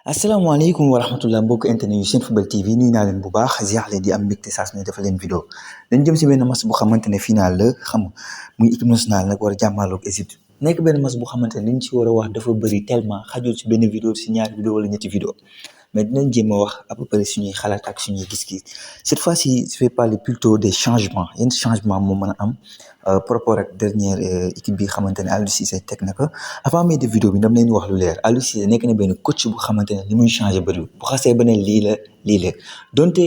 asalaamaaleykum wa rahmatullah mbokk internet yu Senfootball TV nuyu naa leen bu baax ziar leen di am mbégte saa su ne defal leen vidéo dañ jëm si benn match bu xamante ne final la xam nga muy équipe nationale nag war a jàmmaarloog Égypte nekk benn match bu xamante ne liñ ci war a wax dafa bëri tellement xajul si benn vidéo si ñaari vidéo wala ñetti vidéo mais dinañ jéem a wax à peu près suñuy xalaat ak suñuy gis-gis cette fois-ci je vais parler plutôt des changements yenn changement moo mën a am par rapport ak dernière équipe bi xamante ne Aliou Cissé teg na ko avant may def vidéo bi dama leen wax lu leer Aliou Cissé nekk na benn coach bu xamante ne li muy changé bëriwul bu xasee ba ne lii la donte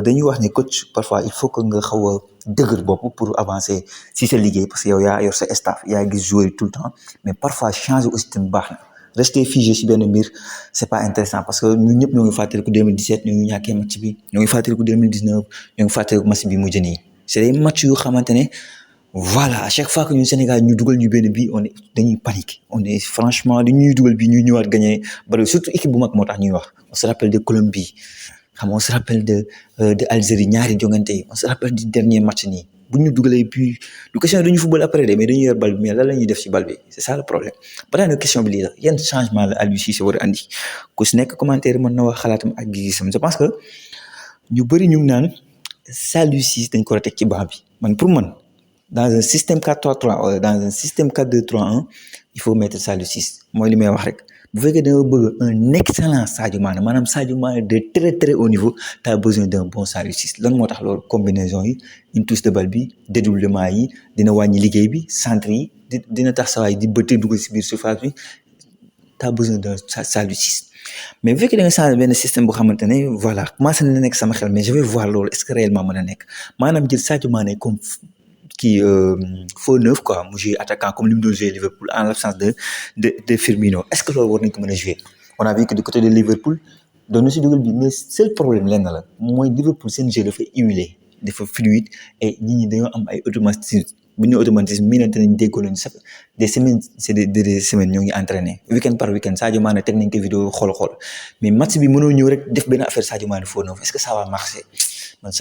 dañuy wax ne coach parfois il faut que nga xaw a dëgër bopp pour avancer si sa liggéey parce que yow yaa yor sa staff yaa gis joueur yi tout le temps mais parfois changer aussi tamit baax na. Rester figé ci benn mbir c'est pas intéressant parce que ñun ñëpp ñoo ngi fàttaliku 2017 ñu ngi ñàkkee match bi ñoo ngi fàttaliku 2019 ñoo ngi fàttaliku match bi mujj nii c'est des matchs yu xamante ne voilà à chaque fois que ñun Sénégal ñu dugal ñu benn bi dañuy panique on est franchement li ñuy dugal bi ñuy ñëwaat gagné bari surtout équipe bu mag moo tax ñuy wax on se rappelle de Colombie on se rappelle de Algérie ñaari jongante yi on se rappelle du dernier match nii bu ñu dugalee puis du question dañu football après de mais dañuy yor bal bi mais lan la ñuy def ci bal bi c'est ça le problème ba daanaka question bi lii la yan changement la Aliou Cissé war a andi ku si nekk commentaire mën na wax xalaatam ak gis-gisam je pense que ñu bëri ñu ngi naan Aliou Cissé dañ ko war a teg ci banc bi man pour man dans un système 4-3-3 wala dans un système 4-2-3-1 il faut mettre Aliou Cissé mooy li may wax rek. bu fekkee da nga bëgg un excellent Sadio Mané maanaam Sadio Mané de très très haut niveau tu as besoin d'un bon Aliou Cissé lan moo tax loolu combinaison yi une touche de balle bi dédoublement yi dina wàññi liggéey bi centre yi dina tax sa waay di bëtt dugg si biir surface bi tu as besoin d'un Aliou Cissé mais bu fekkee da nga changé benn système boo xamante ne voilà commencé na nekk sama xel mais je vais voir loolu est-ce que réellement mën a nekk maanaam jël Sadio Mané comme qui faux neuf quoi mu jouer attaquant comme li mu doon jouer Liverpool en l'absence de Firmino est-ce que loolu war nañ ko mën a jouer on a vu que du côté de Liverpool doon na si dugal bi mais seul problème lenn la mooy Liverpool seen jeu dafa huilé dafa fluide et nit ñi dañoo am ay automatisme bu ñu automatisme miinante nañ déggoo nañ sax des semaines c'est des semaines ñoo ngi entraîné week-end par week-end Sadio Mané teg nañ ko vidéo xool mais match bi mënoo ñëw rek def benn affaire Sadio Mané faux neuf est-ce que ça va marcher man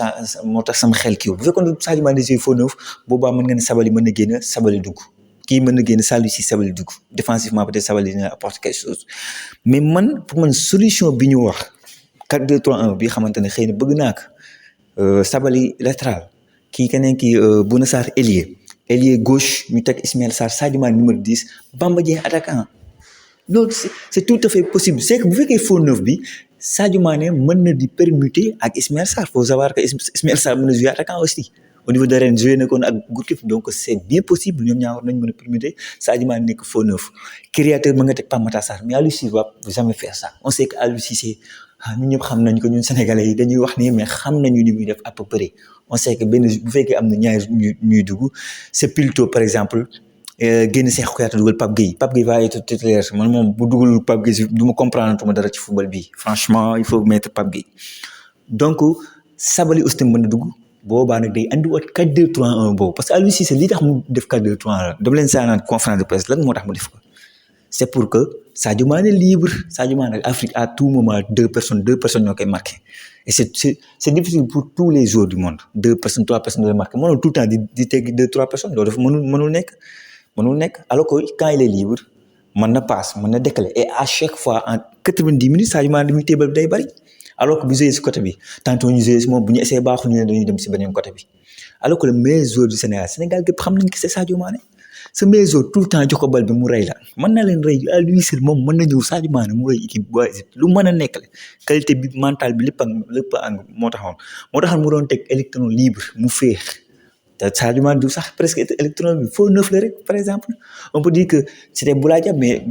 moo tax sama xel kii bu fekkoon Sadio Mané joué faux neuf boobaa mën nga ne Sabaly mën na génn Sabaly dugg kii mën na génn Aliou Cissé Sabaly dugg défensivement peut-être Sabaly dina apporter quelque chose mais pour man solution bi ñu wax 4-2-3-1 bi xamante ne xëy na bëgg naa ko Sabaly latéral kii keneen kii Bouna Sarr ailier gauche ñu teg Ismaïla Sarr Sadio Mané numéro 10 Bamba Dieng attaquant loolu c'est tout à fait possible c'est que bu fekkee faux neuf bi Sadio Mané mën na di permuter ak Ismaïla Sarr faut savoir que Ismaïla Sarr mën na jouer attaquant aussi au niveau de Rennes joué na ko ak Gourcuff donc c'est bien possible ñoom ñaar war nañ mën a permuter Sadio Mané nekk faux neuf créateur mën nga teg Pape Matar Sarr mais Aliou Cissé va jamais faire ça on sait que Aliou Cissé ñun ñëpp xam nañ ko ñun Sénégalais yi dañuy wax nii mais xam nañu ni muy def à peu près on sait que benn bu fekkee am na ñaari ñuy dugg c'est plutôt par exemple génn Cheikh Kouyaté dugal Pape Gueye va être titulaire man moom bu dugalul Pape Gueye du ma comprendre tuma dara ci football bi franchement il faut mettre Pape Gueye donc Sabaly aussi mën na dugg boobaa nag day andiwaat 4-2-3-1 boobu parce que Aliou Cissé li tax mu def 4-2-3-1 dama leen saa naan conférence de presse lan moo tax mu def ko c'est pour que Sadio Mané libre Sadio Mané Afrique à tout moment deux personnes ñoo koy marqué et c'est difficile pour tous les joueurs du monde 2 personnes 3 personnes ñoo koy marqué mënul tout le temps di teggi 2-3 personnes loolu dafa mënul nekk alors que quand il est libre mën na passe mën na décaler et à chaque fois en 90 minutes Sadio Mané li muy téebal bi day bari alors que bu joué si côté bi tantôt ñu joué si moom bu ñu essayé baaxul ñu ne dañuy dem si beneen côté bi alors que le meilleur joueur du Sénégal gépp xam nañ que c'est Sadio Mané sa meilleur joueur tout le temps jox ko bal bi mu rey la mën na leen rey à lui seul moom mën na ñëw Sadio Mané mu rey équipe bu Égypte lu mën a nekk la qualité bi mentale bi lépp moo taxoon mu doon teg électron libre mu féex te Sadio Mané du sax presque électron bi faux neuf la rek par exemple on peut dire que c'était Boulaye Dia mais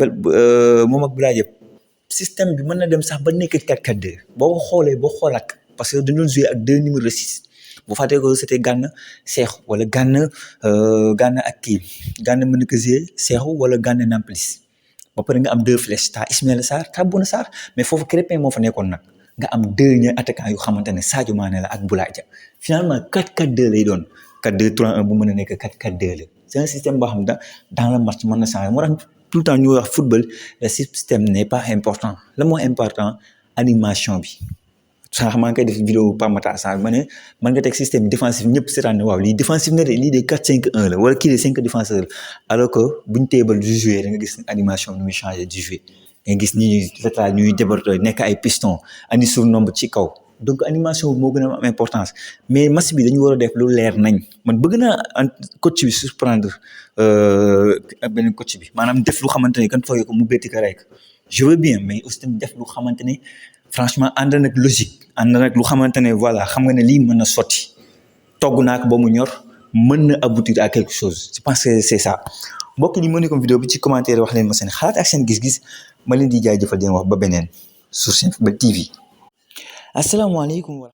moom ak Boulaye Dia système bi mën na dem sax ba nekk 4-4-2 boo xoolaat parce que dañu doon jouer ak 2 numéro 6 bu fàttee ko c'était Gana Cheikhou wala Gana ak kii Gana mën na ko jouer Cheikhou wala Gana Nampalys ba pare nga am 2 flèches t'as Ismaïla Sarr t'as Bouna Sarr mais foofu Krépin moo fa nekkoon nag nga am 2 ña attaquants yu xamante ne Sadio Mané la ak Boulaye Dia finalement 4-4-2 lay doon 4-2-3-1 bu mën a nekk 4-4-2 la c'est un système boo xam ne dans le match mën na changer moo tax tout le temps ñu wax football le système n'est pas important le mot important animation bi sax maa ngi koy def vidéo Pape Matar Sarr ma ne mën nga teg système défensif ñëpp seetaan ne waaw lii défensif na de lii de 4-5-1 la wala kii de 5 défenseurs alors que buñ téebal du jouer da nga gis animation bi muy changer du jouer nga gis ñi latéral ñuy déborder nekk ay piston andi surnombre ci kaw donc animation moo gën a am importance mais match bi dañu war a def lu leer nañ man bëgg naa coach bi surprendre beneen coach bi maanaam def lu xamante ne kan foogee ko mu betti ko rek je veux bien mais aussi tamit def lu xamante ne franchement ànd nag logique ànd nag lu xamante ne voilà xam nga ne lii mën na sotti togg naa ko ba mu ñor mën na aboutir à quelque chose je pense que c'est ça mbokk yi mën ni comme vidéo bi ci commentaire wax leen ma seen xalaat ak seen gis-gis ma leen di jaajëfal di wax ba beneen sur Senfootball TV asalaamaaleykum.